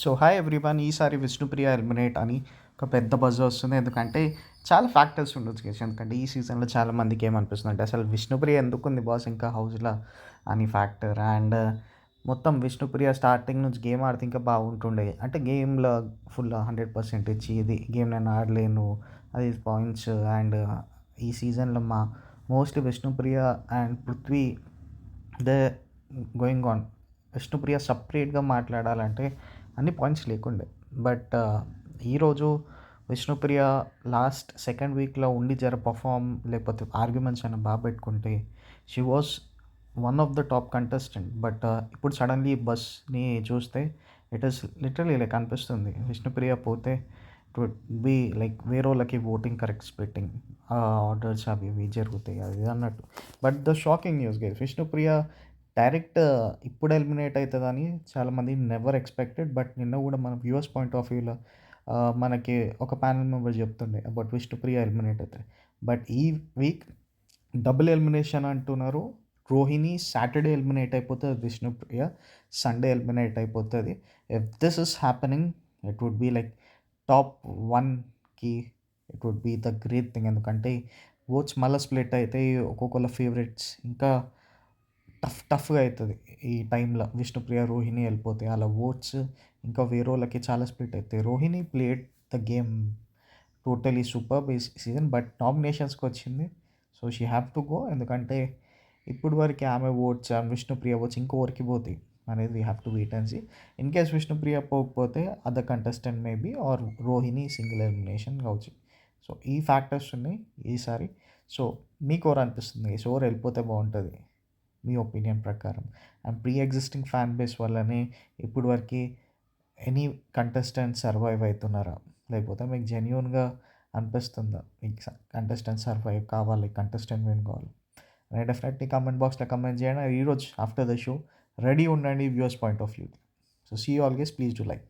So hi everyone. ఈసారి Vishnupriya eliminate అని ఒక పెద్ద బజ్ వస్తుంది. ఎందుకంటే చాలా ఫ్యాక్టర్స్ ఉండొచ్చు గైస్. ఎందుకంటే ఈ సీజన్లో చాలా మందికి ఏమనిపిస్తుంది అంటే అసలు విష్ణుప్రియ ఎందుకుంది బాస్ ఇంకా హౌస్లో అని ఫ్యాక్టర్. అండ్ మొత్తం విష్ణుప్రియ స్టార్టింగ్ నుంచి గేమ్ ఆడితే ఇంకా బాగుంటుండే. అంటే గేమ్లో ఫుల్ 100% ఇచ్చి ఇది గేమ్ నేను ఆడలేను అది పాయింట్స్. అండ్ ఈ సీజన్లో mostly Vishnupriya and Prithvi they going on. Vishnupriya సపరేట్గా మాట్లాడాలంటే అన్ని పాయింట్స్ లేకుండే. బట్ ఈరోజు విష్ణుప్రియ లాస్ట్ సెకండ్ వీక్లో ఉండి జర పర్ఫామ్ లేకపోతే ఆర్గ్యుమెంట్స్ అయినా బాగా పెట్టుకుంటే she was one of the top contestant. But ఇప్పుడు సడన్లీ బస్ని చూస్తే ఇట్ ఈస్ లిటరలీ లైక్ అనిపిస్తుంది విష్ణుప్రియ పోతే ఇట్ వుడ్ బీ లైక్ వేరే వాళ్ళకి ఓటింగ్ కరెక్ట్స్ పెట్టింగ్ ఆర్డర్స్ అవి ఇవి జరుగుతాయి అది అన్నట్టు. But the shocking news guys, Vishnupriya direct ఇప్పుడు ఎలిమినేట్ అవుతుందని చాలామంది నెవర్ ఎక్స్పెక్టెడ్. బట్ నిన్న కూడా మన వ్యూవర్స్ పాయింట్ ఆఫ్ వ్యూలో మనకి ఒక ప్యానల్ మెంబర్ చెప్తుండే అబౌట్ విష్ణుప్రియ ఎలిమినేట్ అవుతుంది. బట్ ఈ వీక్ డబుల్ ఎలిమినేషన్ అంటున్నారు. రోహిణి సాటర్డే ఎలిమినేట్ అయిపోతుంది, విష్ణుప్రియ సండే ఎలిమినేట్ అయిపోతుంది. If this is happening it would be like top వన్కి it would be the great thing. ఎందుకంటే ఓట్స్ మళ్ళీ స్ప్లిట్ అయితే ఒక్కొక్కళ్ళ ఫేవరెట్స్ ఇంకా టఫ్గా అవుతుంది. ఈ టైంలో విష్ణుప్రియ రోహిణి వెళ్ళిపోతే అలా ఓట్స్ ఇంకా వేరే వాళ్ళకి చాలా స్ప్లిట్ అవుతాయి. Rohini played the game totally super ఈ సీజన్, బట్ నామినేషన్స్కి వచ్చింది. So she have to go. ఎందుకంటే ఇప్పుడు వరకు ఆమె ఓట్స్ అండ్ విష్ణుప్రియ ఓట్స్ ఇంకోవరికి పోతాయి అనేది we have to wait and see. In case Vishnupriya పోకపోతే other contestant maybe or Rohini single elimination కావచ్చు. సో ఈ ఫ్యాక్టర్స్ ఉన్నాయి ఈసారి. సో మీకు ఎవరు అనిపిస్తుంది సో ఎవరు వెళ్ళిపోతే బాగుంటుంది మీ ఒపీనియన్ ప్రకారం? And pre existing fan base వల్లనే ఇప్పుడు వరకు ఎనీ కంటెస్టెంట్ సర్వైవ్ అవుతున్నారా, లేకపోతే మీకు జెన్యున్గా అనిపిస్తుందా మీకు కంటెస్టెంట్ సర్వైవ్ కావాలి, కంటెస్టెంట్ విన్ కావాలి అని? డెఫినెట్లీ కామెంట్ బాక్స్లో కమెంట్ చేయండి. ఈరోజు ఆఫ్టర్ ద షో రెడీ ఉండండి viewers point of view. So see you always, please do like.